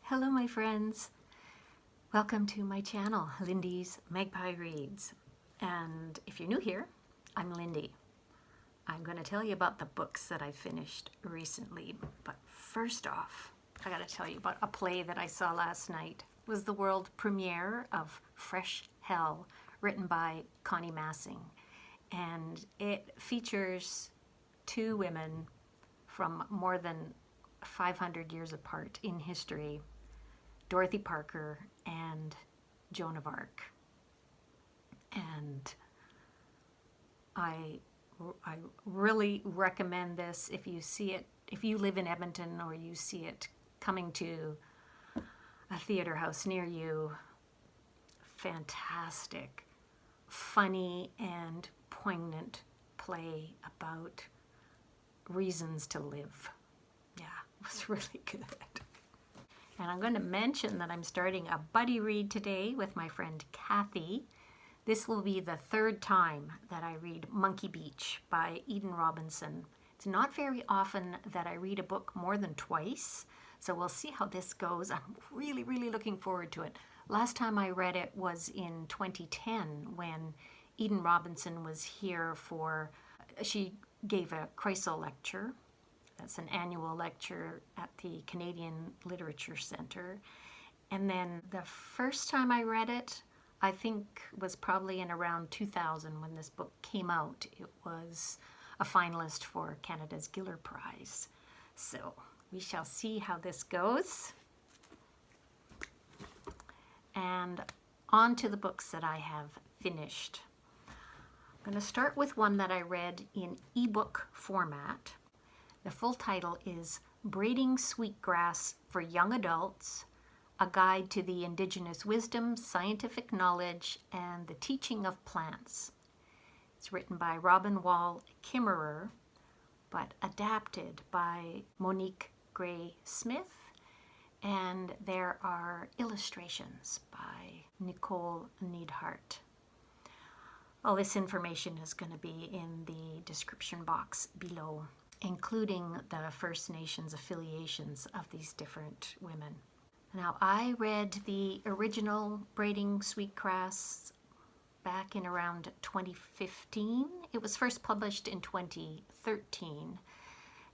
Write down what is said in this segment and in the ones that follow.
Hello my friends, welcome to my channel, Lindy's Magpie Reads. And if you're new here, I'm Lindy. I'm going to tell you about the books that I finished recently, but first off, I got to tell you about a play that I saw last night. It was the world premiere of Fresh Hell, written by Conni, and it features two women from more than 500 years apart in history, Dorothy Parker and Joan of Arc. And I really recommend this if you see it, if you live in Edmonton or you see it coming to a theater house near you. Fantastic, funny and poignant play about reasons to live. Yeah, it was really good. And I'm going to mention that I'm starting a buddy read today with my friend Kathy. This will be the third time that I read Monkey Beach by Eden Robinson. It's not very often that I read a book more than twice, so we'll see how this goes. I'm really looking forward to it. Last time I read it was in 2010 when Eden Robinson was here for, she gave a Kreisel lecture. That's an annual lecture at the Canadian Literature Centre. And then the first time I read it, I think was probably in around 2000 when this book came out. It was a finalist for Canada's Giller Prize. So we shall see how this goes. And on to the books that I have finished. I'm going to start with one that I read in ebook format. The full title is Braiding Sweetgrass for Young Adults, A Guide to the Indigenous Wisdom, Scientific Knowledge, and the Teaching of Plants. It's written by Robin Wall Kimmerer, but adapted by Monique Gray-Smith, and there are illustrations by Nicole Neidhardt. All this information is going to be in the description box below, including the First Nations affiliations of these different women. Now, I read the original Braiding Sweetgrass back in around 2015. It was first published in 2013,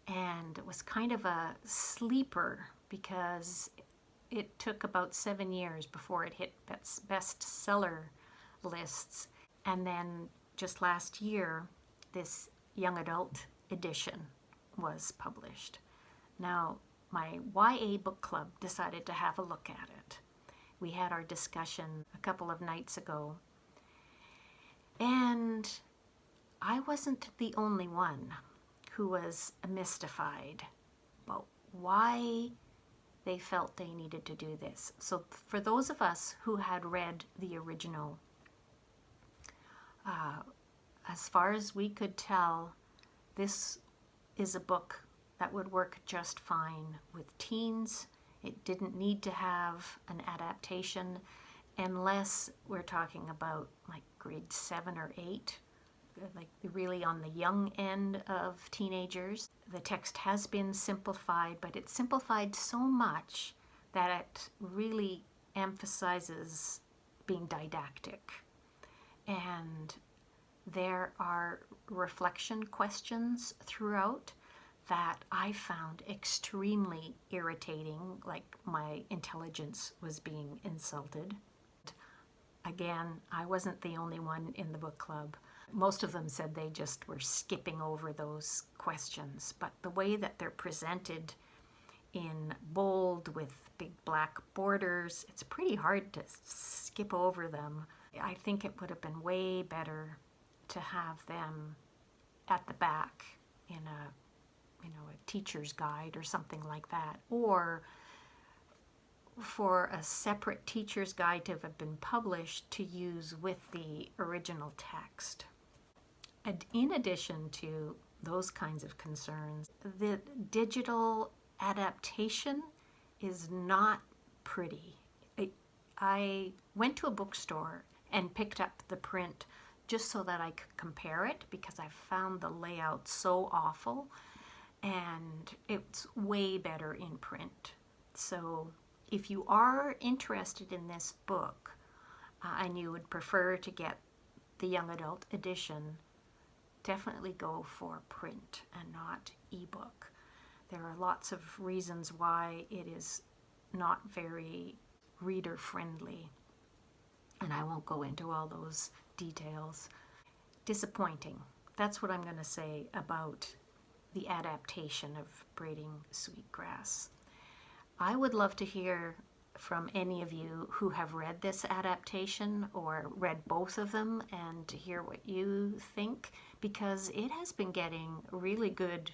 and it was kind of a sleeper because it took about 7 years before it hit bestseller lists. And then just last year, this young adult edition was published. Now, my YA book club decided to have a look at it. We had our discussion a couple of nights ago, and I wasn't the only one who was mystified about why they felt they needed to do this. So for those of us who had read the original, as far as we could tell, this is a book that would work just fine with teens. It didn't need to have an adaptation unless we're talking about like grade 7 or 8, like really on the young end of teenagers. The text has been simplified, but it's simplified so much that it really emphasizes being didactic. And there are reflection questions throughout that I found extremely irritating, like my intelligence was being insulted. Again, I wasn't the only one in the book club. Most of them said they just were skipping over those questions, but the way that they're presented in bold with big black borders, it's pretty hard to skip over them. I think it would have been way better to have them at the back in a teacher's guide or something like that, or for a separate teacher's guide to have been published to use with the original text. And in addition to those kinds of concerns, the digital adaptation is not pretty. I went to a bookstore and picked up the print just so that I could compare it, because I found the layout so awful, and it's way better in print. So if you are interested in this book and you would prefer to get the young adult edition, definitely go for print and not ebook. There are lots of reasons why it is not very reader friendly, and I won't go into all those details. Disappointing. That's what I'm going to say about the adaptation of Braiding Sweetgrass. I would love to hear from any of you who have read this adaptation or read both of them, and to hear what you think, because it has been getting really good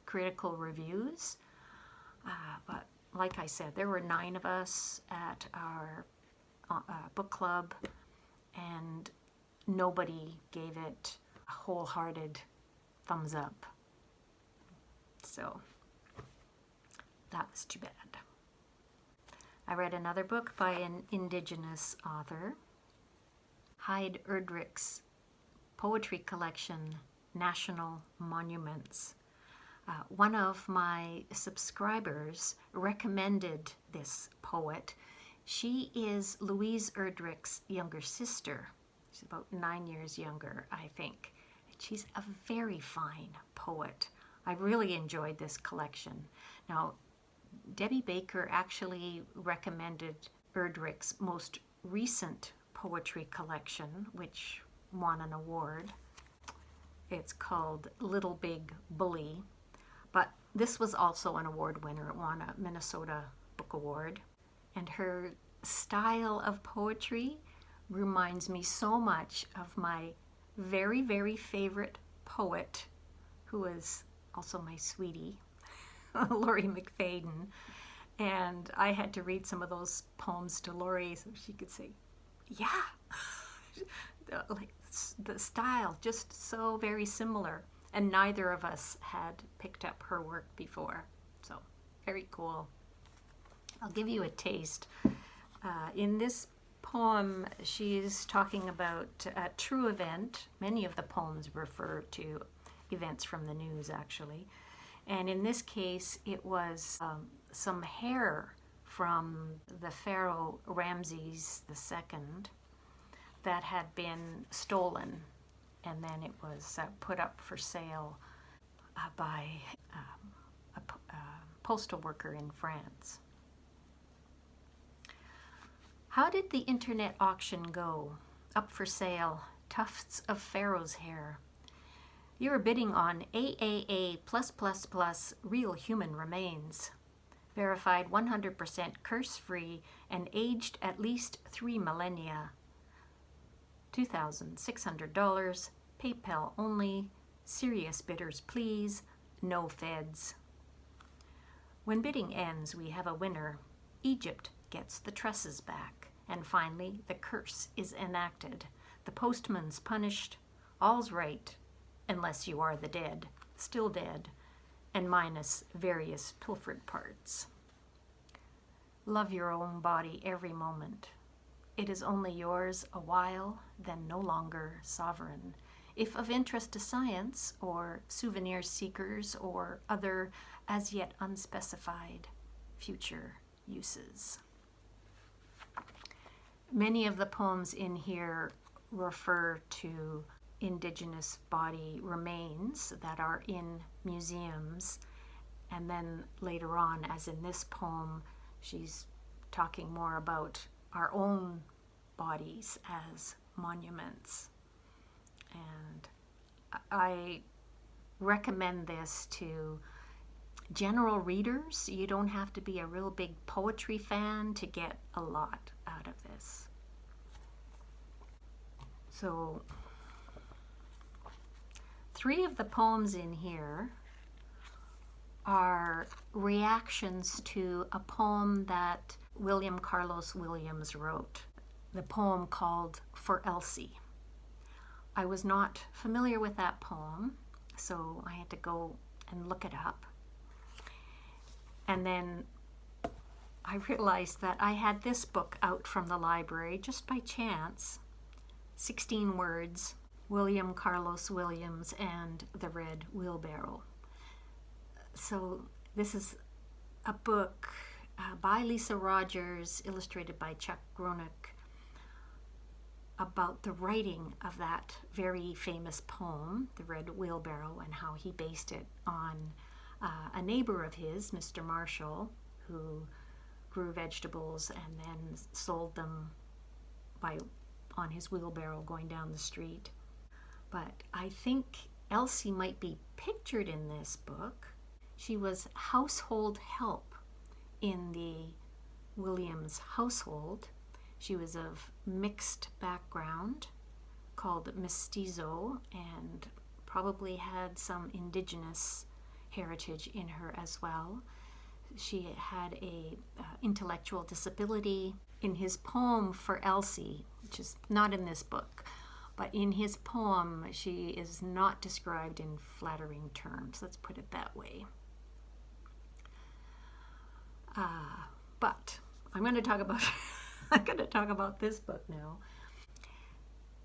critical reviews. But like I said, there were 9 of us at our book club, and nobody gave it a wholehearted thumbs up. So that was too bad. I read another book by an Indigenous author, Heid Erdrich's poetry collection, National Monuments. One of my subscribers recommended this poet. She is Louise Erdrich's younger sister. She's about 9 years younger, I think. She's a very fine poet. I really enjoyed this collection. Now, Debbie Baker actually recommended Erdrich's most recent poetry collection, which won an award. It's called Little Big Bully, but this was also an award winner. It won a Minnesota Book Award. And her style of poetry reminds me so much of my very, very favorite poet, who is also my sweetie, Laurie McFadden. And I had to read some of those poems to Laurie so she could say, yeah, like the style, just so very similar. And neither of us had picked up her work before. So very cool. I'll give you a taste. In this poem, she's talking about a true event. Many of the poems refer to events from the news, actually. And in this case, it was some hair from the pharaoh Ramses II that had been stolen, and then it was put up for sale by a postal worker in France. How did the internet auction go? Up for sale, tufts of pharaoh's hair. You are bidding on AAA+++ real human remains. Verified 100% curse-free and aged at least 3 millennia. $2,600, PayPal only, serious bidders please, no feds. When bidding ends, we have a winner. Egypt gets the tresses back, and finally the curse is enacted. The postman's punished, all's right, unless you are the dead, still dead, and minus various pilfered parts. Love your own body every moment. It is only yours a while, then no longer sovereign. If of interest to science, or souvenir seekers, or other as yet unspecified future uses. Many of the poems in here refer to Indigenous body remains that are in museums, and then later on, as in this poem, she's talking more about our own bodies as monuments. And I recommend this to general readers. You don't have to be a real big poetry fan to get a lot out of this. So 3 of the poems in here are reactions to a poem that William Carlos Williams wrote, the poem called For Elsie. I was not familiar with that poem, so I had to go and look it up. And then I realized that I had this book out from the library just by chance, 16 words, William Carlos Williams and the Red Wheelbarrow. So this is a book by Lisa Rogers, illustrated by Chuck Groenink, about the writing of that very famous poem, The Red Wheelbarrow, and how he based it on a neighbor of his, Mr. Marshall, who grew vegetables and then sold them on his wheelbarrow going down the street. But I think Elsie might be pictured in this book. She was household help in the Williams household. She was of mixed background, called mestizo, and probably had some indigenous heritage in her as well. She had a intellectual disability. In his poem for Elsie, which is not in this book, but in his poem, she is not described in flattering terms. Let's put it that way. But I'm going to talk about this book now.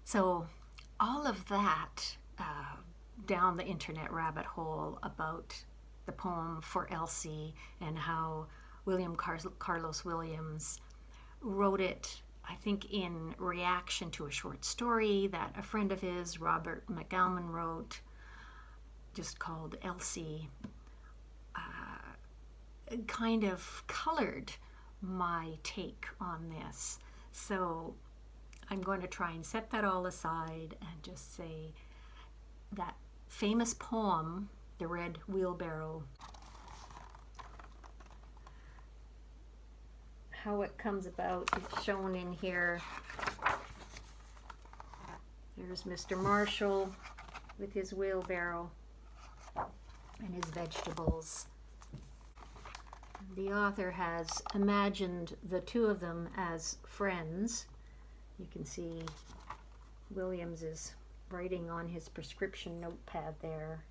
So all of that down the internet rabbit hole about the poem for Elsie and how William Carlos Williams wrote it, I think, in reaction to a short story that a friend of his, Robert McGowan, wrote, just called Elsie, kind of colored my take on this. So I'm going to try and set that all aside and just say that famous poem, The Red Wheelbarrow, how it comes about is shown in here. There's Mr. Marshall with his wheelbarrow and his vegetables. The author has imagined the two of them as friends. You can see Williams is writing on his prescription notepad there.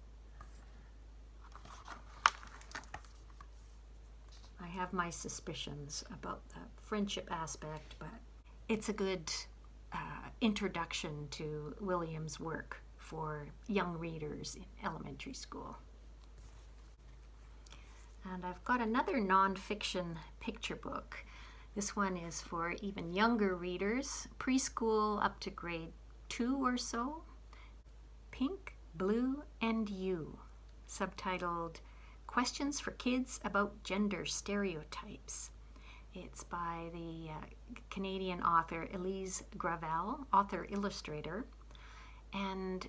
I have my suspicions about the friendship aspect, but it's a good introduction to Williams' work for young readers in elementary school. And I've got another nonfiction picture book. This one is for even younger readers, preschool up to grade 2 or so. Pink, Blue, and You, subtitled Questions for Kids About Gender Stereotypes. It's by the Canadian author Elise Gravel, author-illustrator, and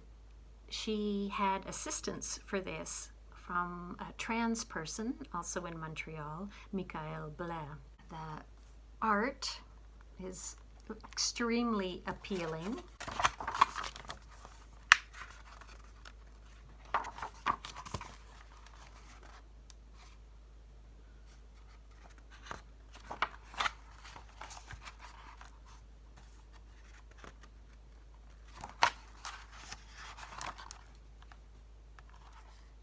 she had assistance for this from a trans person, also in Montreal, Mykaell Blais. The art is extremely appealing.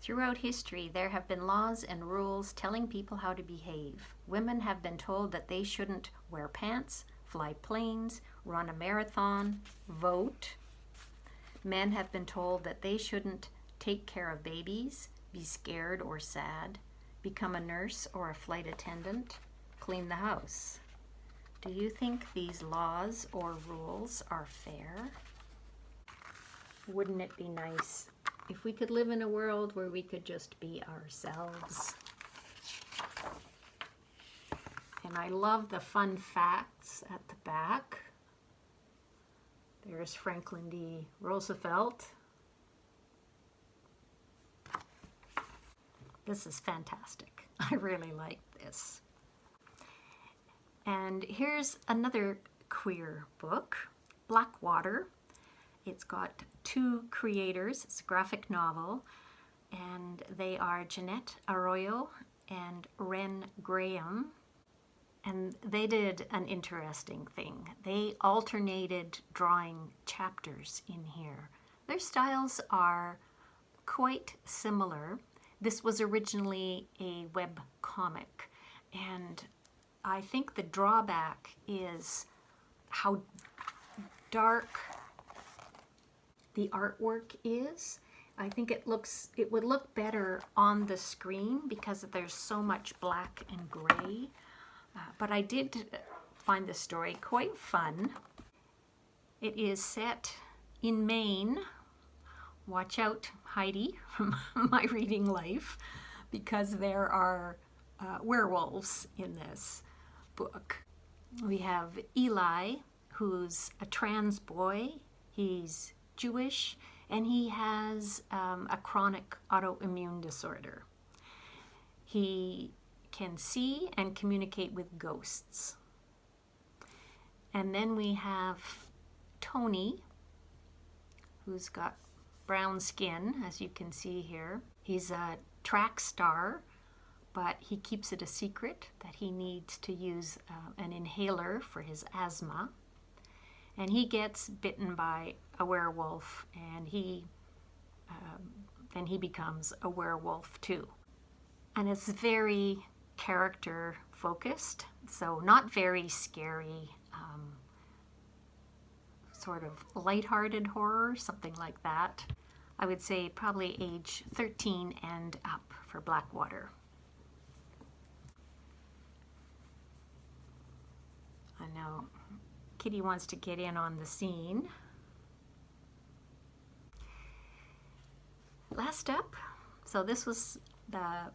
Throughout history, there have been laws and rules telling people how to behave. Women have been told that they shouldn't wear pants, fly planes, run a marathon, vote. Men have been told that they shouldn't take care of babies, be scared or sad, become a nurse or a flight attendant, clean the house. Do you think these laws or rules are fair? Wouldn't it be nice if we could live in a world where we could just be ourselves? And I love the fun facts at the back. There's Franklin D. Roosevelt. This is fantastic. I really like this. And here's another queer book, Blackwater. It's got 2 creators. It's a graphic novel, and they are Jeannette Arroyo and Ren Graham. And they did an interesting thing. They alternated drawing chapters in here. Their styles are quite similar. This was originally a web comic, and I think the drawback is how dark the artwork is. I think it would look better on the screen because there's so much black and gray. But I did find this story quite fun. It is set in Maine. Watch out, Heidi, from my reading life, because there are werewolves in this book. We have Eli, who's a trans boy. He's Jewish, and he has a chronic autoimmune disorder. He can see and communicate with ghosts. And then we have Tony, who's got brown skin, as you can see here. He's a track star, but he keeps it a secret that he needs to use an inhaler for his asthma. And he gets bitten by a werewolf, and then he becomes a werewolf too. And it's very character focused, so not very scary, sort of lighthearted horror, something like that. I would say probably age 13 and up for Blackwater. I know Kitty wants to get in on the scene. Last up, so this was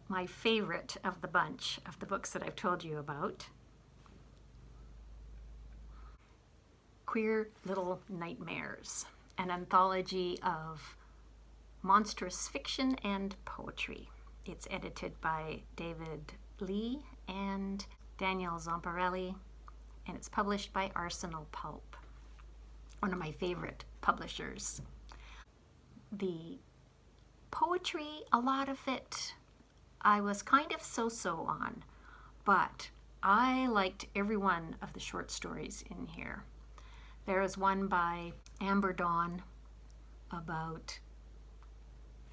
my favorite of the bunch of the books that I've told you about. Queer Little Nightmares, an anthology of monstrous fiction and poetry. It's edited by David Lee and Daniel Zomparelli, and it's published by Arsenal Pulp, one of my favorite publishers. The poetry, a lot of it, I was kind of so-so on, but I liked every one of the short stories in here. There is one by Amber Dawn about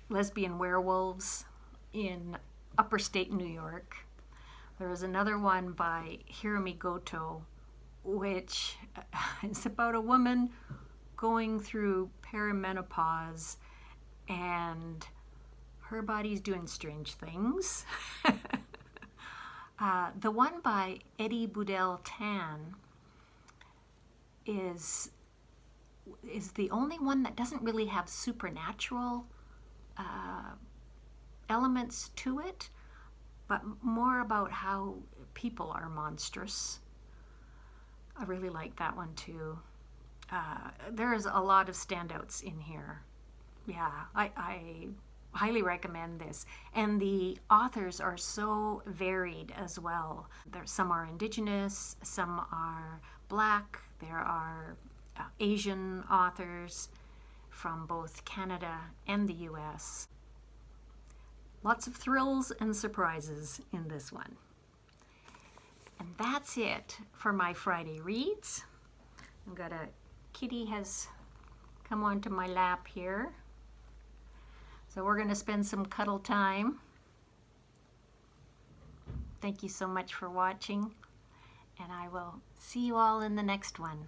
lesbian werewolves in upper state New York. There is another one by Hirami Goto, which is about a woman going through perimenopause and her body's doing strange things. The one by Eddie Boudel Tan is the only one that doesn't really have supernatural elements to it, but more about how people are monstrous. I really like that one too. There's a lot of standouts in here. Yeah, I highly recommend this. And the authors are so varied as well. Some are Indigenous, some are Black, there are Asian authors from both Canada and the US. Lots of thrills and surprises in this one. And that's it for my Friday reads. Kitty has come onto my lap here. So we're going to spend some cuddle time. Thank you so much for watching, and I will see you all in the next one.